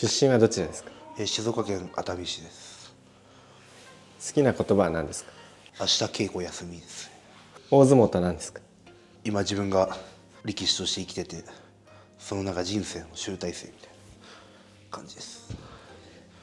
出身はどちらですか？静岡県熱海市です。好きな言葉は何ですか？明日稽古休みです。大相撲とは何ですか？今自分が力士として生きてて、その人生の集大成みたいな感じです。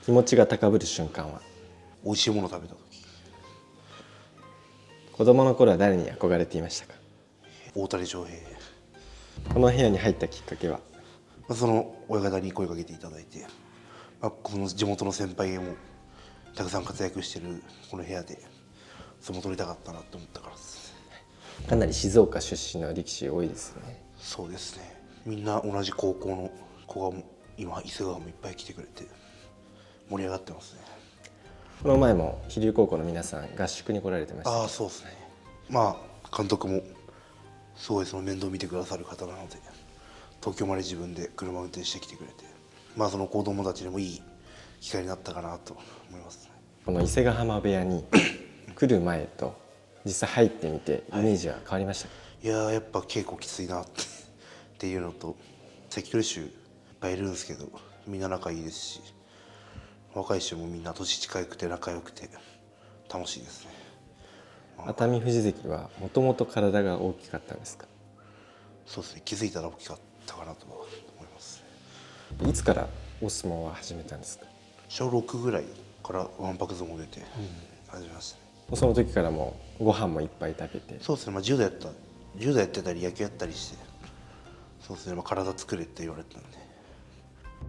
気持ちが高ぶる瞬間は？美味しいもの食べた時。子供の頃は誰に憧れていましたか？大谷翔平。この部屋に入ったきっかけは？その親方に声かけていただいて、この地元の先輩もたくさん活躍してるこの部屋で相撲取りたかったなと思ったからです。かなり静岡出身の力士多いですよね。そうですね。みんな同じ高校の子が今伊勢川もいっぱい来てくれて盛り上がってますね。この前も飛龍高校の皆さん合宿に来られてました。ああ、そうですね。監督もすごいその面倒を見てくださる方なので、東京まで自分で車運転してきてくれて、その子供たちにもいい機会になったかなと思いますね。この伊勢ヶ浜部屋に来る前と実際入ってみてイメージは変わりましたか？いやー、やっぱ稽古きついなっていうのと、関取衆いっぱいいるんですけどみんな仲いいですし、若い衆もみんな年近くて仲良くて楽しいですね。熱海富士関はもともと体が大きかったんですか？そうですね、気づいたら大きかったかなとは思います。いつからお相撲は始めたんですか？小6ぐらいからわんぱく相撲出て始めましたね。その時からもうご飯もいっぱい食べて。そうですね、柔道やってたり野球やったりして、そうですね、体作れって言われてたんで。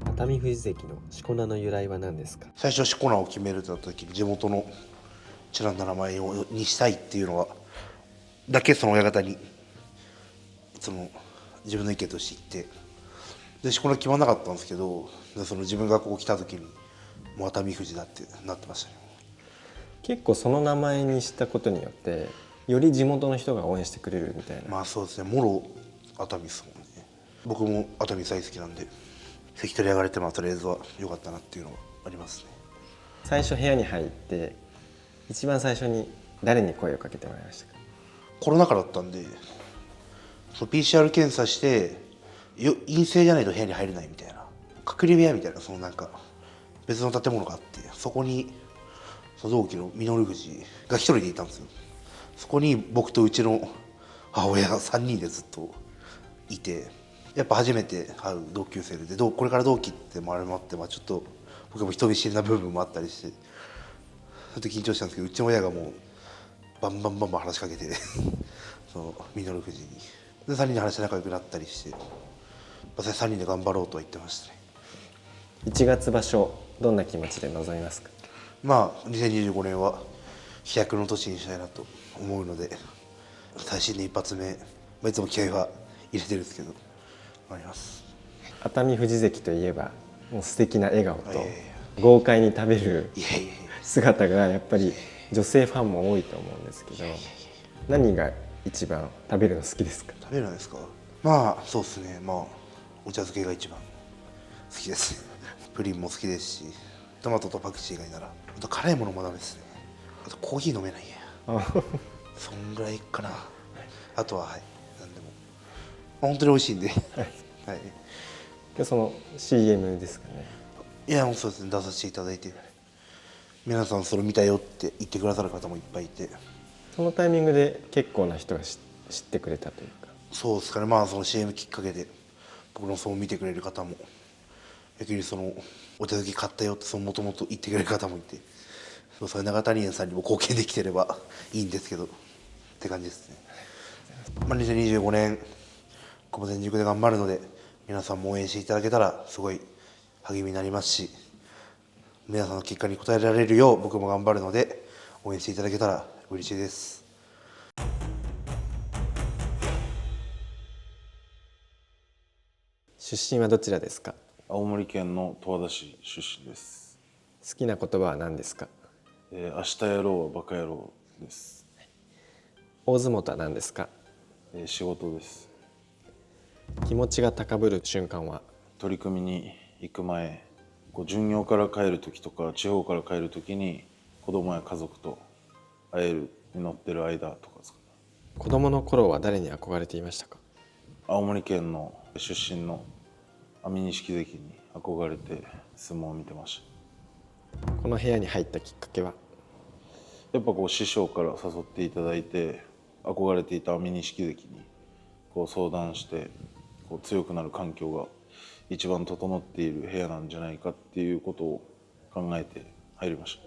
熱海富士関のしこ名の由来は何ですか？最初しこ名を決めるとなった時に地元のちらんだ名前にしたいっていうのはだけその親方に自分の意見として言って、でしこ名決まんなかったんですけど、その自分がここ来た時にもう熱海富士だってなってましたね。結構その名前にしたことによってより地元の人が応援してくれるみたいな。そうですね、もろ熱海ですもんね。僕も熱海大好きなんで、関取上がれてとりあえずは良かったなっていうのはありますね。最初部屋に入って一番最初に誰に声をかけてもらいましたか？コロナ禍だったんで、PCR 検査して陰性じゃないと部屋に入れないみたいな、隔離部屋みたいな別の建物があって、そこに同期の稔富士が一人でいたんですよ。そこに僕とうちの母親が3人でずっといて、やっぱ初めて会う同級生で、これから同期ってもあれもあって、ちょっと僕も人見知りな部分もあったりして、ちょっと緊張したんですけど、うちの親がもうバンバン話しかけてその稔富士にで3人で話して仲良くなったりして、3人で頑張ろうとは言ってましたね。1月場所どんな気持ちで臨みますか？2025年は飛躍の年にしたいなと思うので、新年一発目、いつも気合は入れてるんですけどあります。熱海富士関といえばもう素敵な笑顔と豪快に食べる姿がやっぱり女性ファンも多いと思うんですけど、何が一番食べるの好きですか？食べるのですか？そうですね、お茶漬けが一番好きですね。プリンも好きですし、トマトとパクチーがいいなら、あと辛いものもダメですね。あとコーヒー飲めないやそんぐらいかな。あとは何でも本当に美味しいんではい、今日その CM ですかね。いや、もうそうですね、出させていただいて、皆さんそれ見たよって言ってくださる方もいっぱいいて、そのタイミングで結構な人が知ってくれたというか。そうですかね、その CM きっかけで僕のそう見てくれる方も、逆にお茶漬け買ったよってもともと言ってくれる方もいて、それ永谷園さんにも貢献できてればいいんですけどって感じですね。2025年ここ全力で頑張るので、皆さんも応援していただけたらすごい励みになりますし、皆さんの結果に応えられるよう僕も頑張るので、応援していただけたら嬉しいです。出身はどちらですか？青森県の十和田市出身です。好きな言葉は何ですか？明日やろうはバカ野郎です。大相撲とは何ですか？仕事です。気持ちが高ぶる瞬間は？取り組みに行く前、巡業から帰る時とか地方から帰る時に子供や家族と会えるに乗ってる間とかですかね。子供の頃は誰に憧れていましたか？青森県の出身の安美錦関に憧れて相撲を見てましこの部屋に入ったきっかけは？た。やっぱこう師匠から誘っていただいて、憧れていた安美錦関にこう相談して、こう強くなる環境が一番整っている部屋なんじゃないかっていうことを考えて入りまし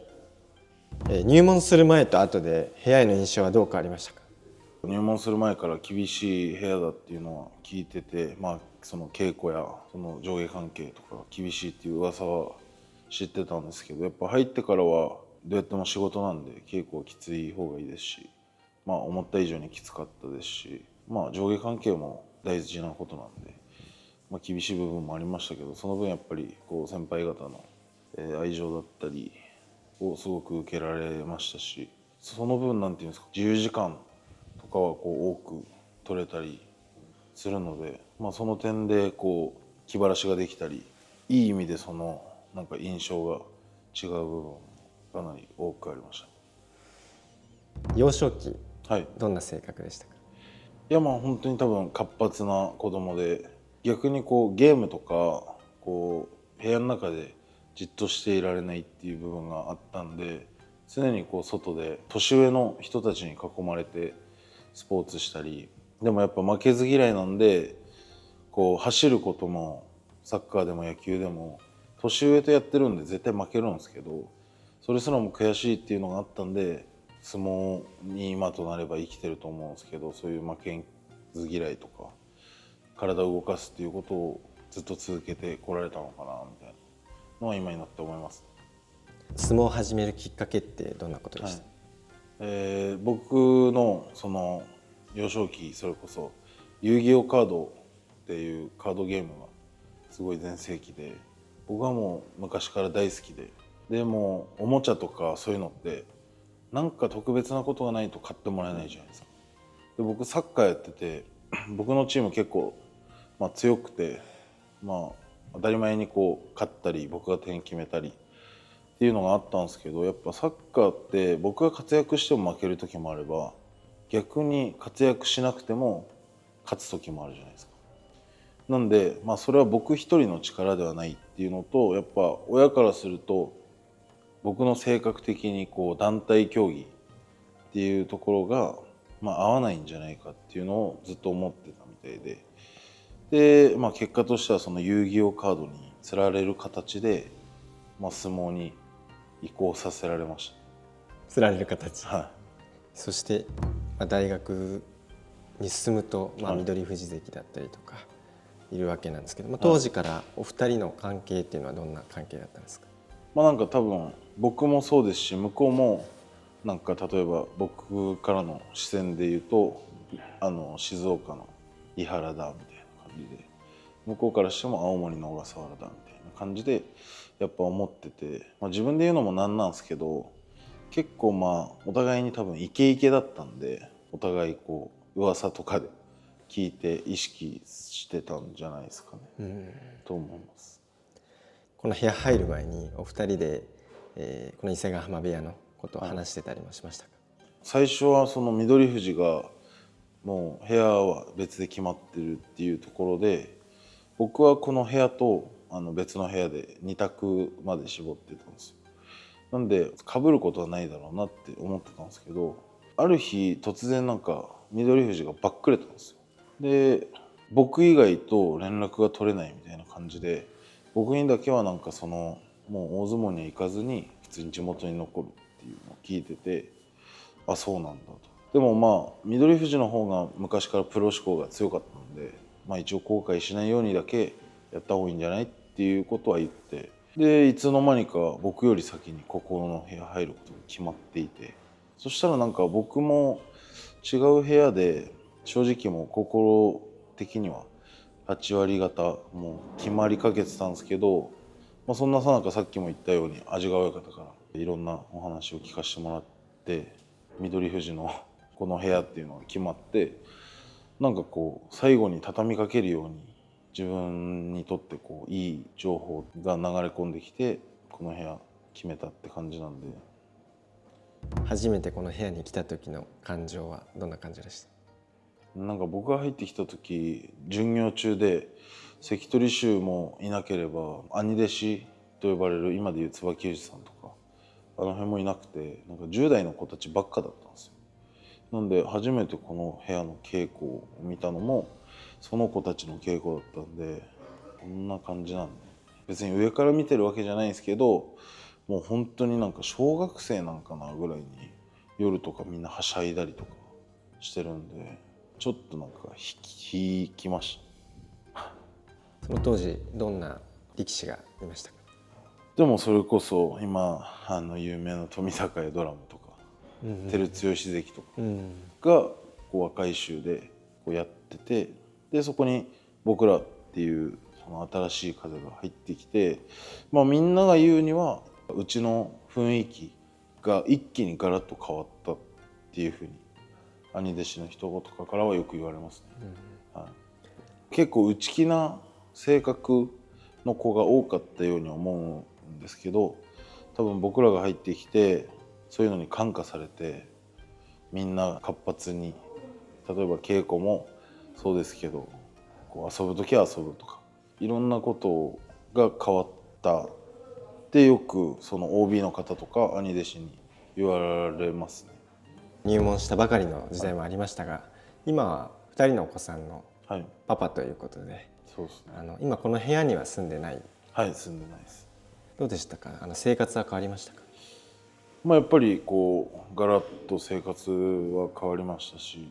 た。入門する前と後で部屋への印象はどう変わりましたか？入門する前から厳しい部屋だっていうのは聞いてて、その稽古やその上下関係とかが厳しいっていう噂は知ってたんですけど、やっぱ入ってからはどうやっても仕事なんで稽古はきつい方がいいですし、思った以上にきつかったですし、上下関係も大事なことなんで、厳しい部分もありましたけど、その分やっぱりこう先輩方の愛情だったりをすごく受けられましたし、その分なんていうんですか、自由時間とかはこう多く取れたりするので、その点でこう気晴らしができたり、いい意味でそのなんか印象が違う部分もかなり多くありました。幼少期、はい、どんな性格でしたか？いや本当に多分活発な子供で、逆にこうゲームとかこう部屋の中でじっとしていられないっていう部分があったんで、常にこう外で年上の人たちに囲まれてスポーツしたり、でもやっぱ負けず嫌いなんで、こう走ることもサッカーでも野球でも年上とやってるんで絶対負けるんですけど、それすらも悔しいっていうのがあったんで、相撲に今となれば生きてると思うんですけど、そういう負けず嫌いとか体を動かすっていうことをずっと続けてこられたのかなみたいなのは今になって思います。相撲を始めるきっかけってどんなことでした？僕のその幼少期、それこそ遊戯王カードっていうカードゲームがすごい全盛期で、僕はもう昔から大好きでもおもちゃとかそういうのってなんか特別なことがないと買ってもらえないじゃないですか。で僕サッカーやってて、僕のチーム結構、強くて、当たり前にこう勝ったり僕が点決めたりっていうのがあったんですけど、やっぱサッカーって僕が活躍しても負ける時もあれば、逆に活躍しなくても勝つ時もあるじゃないですか。なんで、それは僕一人の力ではないっていうのと、やっぱ親からすると僕の性格的にこう団体競技っていうところが、合わないんじゃないかっていうのをずっと思ってたみたいで、結果としてはその遊戯王カードに釣られる形で、相撲に移行させられました。釣られる形。はそして、大学に進むと、はい翠富士関だったりとかいるわけなんですけど、当時からお二人の関係っていうのはどんな関係だったんですか？なんか多分僕もそうですし、向こうもなんか例えば僕からの視線で言うと、静岡の井原だみたいな感じで、向こうからしても青森の小笠原だみたいな感じでやっぱ思ってて、自分で言うのもなんなんですけど、結構お互いに多分イケイケだったんで、お互いこう噂とかで聞いて意識してたんじゃないですかね、と思います。この部屋入る前にお二人で、この伊勢ヶ浜部屋のことを話してたりもしましたか？最初はその翠富士がもう部屋は別で決まってるっていうところで、僕はこの部屋と別の部屋で2択まで絞ってたんですよ。なんで被ることはないだろうなって思ってたんですけど、ある日突然なんか翠富士がばっくれたんですよ。で僕以外と連絡が取れないみたいな感じで、僕にだけはなんかそのもう大相撲には行かずに普通に地元に残るっていうのを聞いてて、あ、そうなんだと。でも翠富士の方が昔からプロ志向が強かったんで、一応後悔しないようにだけやった方がいいんじゃないっていうことは言って、でいつの間にか僕より先にここの部屋入ることが決まっていて、そしたらなんか僕も違う部屋で正直もう心的には8割方もう決まりかけてたんですけど、そんなさなかさっきも言ったように安治川親方からいろんなお話を聞かせてもらって、翠富士のこの部屋っていうのが決まって、なんかこう最後に畳みかけるように自分にとってこういい情報が流れ込んできて、この部屋決めたって感じなんで。初めてこの部屋に来た時の感情はどんな感情でした？なんか僕が入ってきた時巡業中で関取衆もいなければ兄弟子と呼ばれる今でいう椿富士さんとかあの辺もいなくて、なんか10代の子たちばっかだったんですよ。なんで初めてこの部屋の稽古を見たのもその子たちの稽古だったんで、こんな感じなんで、別に上から見てるわけじゃないんですけど、もう本当になんか小学生なんかなぐらいに夜とかみんなはしゃいだりとかしてるんで、ちょっとなんか引きました。その当時どんな力士がいましたか？でもそれこそ今有名な富坂屋ドラムとか、照強関とかがこう若い衆でこうやってて、でそこに僕らっていうその新しい風が入ってきて、まあみんなが言うにはうちの雰囲気が一気にガラッと変わったっていうふうに兄弟子の一言とかからはよく言われますね。はい、結構内気な性格の子が多かったように思うんですけど、多分僕らが入ってきてそういうのに感化されてみんな活発に、例えば稽古もそうですけど、こう遊ぶ時は遊ぶとかいろんなことが変わったってよくその OB の方とか兄弟子に言われますね。入門したばかりの時代もありましたが、今は2人のお子さんのパパということで、そうですね。今この部屋には住んでない。はい、住んでないです。どうでしたか？生活は変わりましたか？まあやっぱりこうガラッと生活は変わりましたし、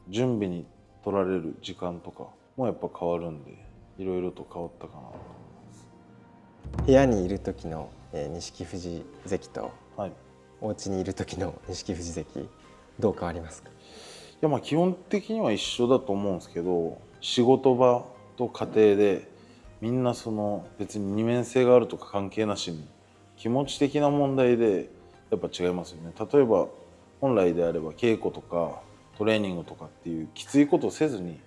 準備に取られる時間とかもやっぱ変わるんで、いろいろと変わったかなと思います。部屋にいる時の錦富士関と、はい、お家にいる時の錦富士関どう変わりますか？いやまあ基本的には一緒だと思うんですけど、仕事場と家庭でみんなその別に二面性があるとか関係なしに気持ち的な問題でやっぱ違いますよね。例えば本来であれば稽古とかトレーニングとかっていうきついことをせずに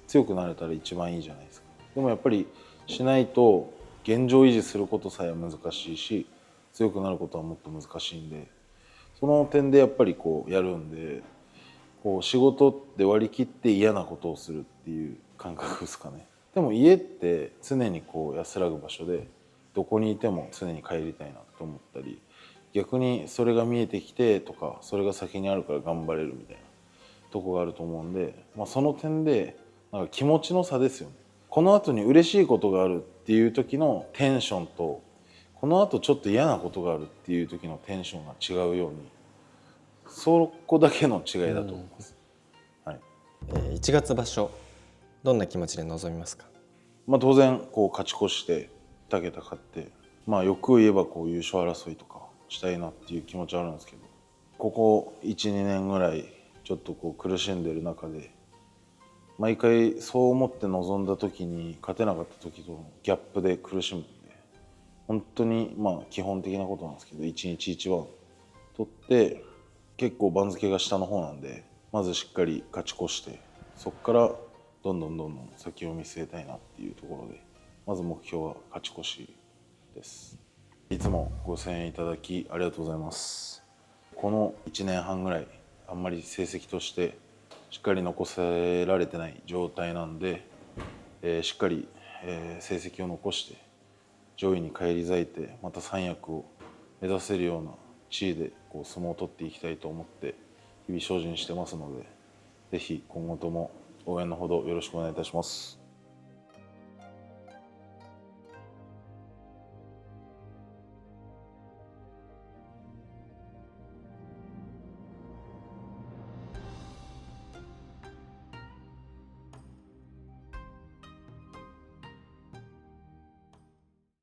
強くなれたら一番いいじゃないですか。でもやっぱりしないと現状維持することさえ難しいし、強くなることはもっと難しいんで、その点でやっぱりこうやるんで、こう仕事で割り切って嫌なことをするっていう感覚ですかね。でも家って常にこう安らぐ場所で、どこにいても常に帰りたいなと思ったり、逆にそれが見えてきてとか、それが先にあるから頑張れるみたいなとこがあると思うんで、まあ、その点でなんか気持ちの差ですよね。この後に嬉しいことがあるっていう時のテンションと、この後ちょっと嫌なことがあるっていう時のテンションが違うように、そこだけの違いだと思います。はい、1月場所どんな気持ちで臨みますか？まあ、当然こう勝ち越して2桁勝って、まあ欲を言えばこう優勝争いとかしたいなっていう気持ちはあるんですけど、ここ 1,2 年ぐらいちょっとこう苦しんでる中で、毎回そう思って臨んだ時に勝てなかった時とのギャップで苦しむんで、本当にまあ基本的なことなんですけど、一日一番取って結構番付が下の方なんで、まずしっかり勝ち越して、そこからどんどん先を見据えたいなっていうところで、まず目標は勝ち越しです。いつもご声援いただきありがとうございます。この1年半ぐらいあんまり成績としてしっかり残せられてない状態なんで、しっかり、成績を残して上位に返り咲いて、また三役を目指せるような地位でこう相撲を取っていきたいと思って日々精進してますので、ぜひ今後とも応援のほどよろしくお願いいたします。